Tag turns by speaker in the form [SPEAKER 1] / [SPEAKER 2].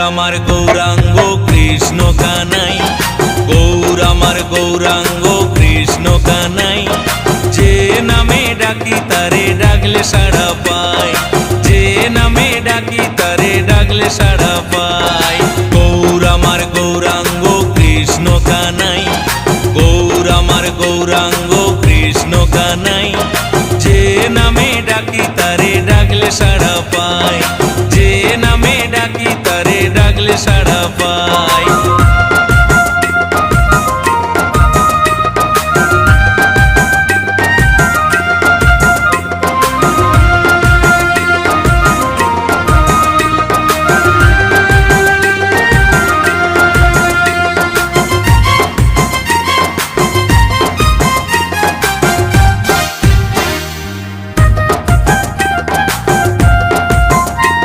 [SPEAKER 1] আমার গৌরাঙ্গ কৃষ্ণ কানাই, গৌর আমার গৌরাঙ্গ কৃষ্ণ কানাই। যে নামে ডাকি তারে ডাকলে সাড়া পাই, যে নামে ডাকি তারে ডাকলে সাড়া পাই। গৌর আমার গৌরাঙ্গ কৃষ্ণ কানাই, গৌর আমার গৌরাঙ্গ কৃষ্ণ কানাই। যে নামে ডাকি তারে ডাকলে সাড়া পাই, যে নামে ডাকি তারে ডাকলে সাড়া পাই।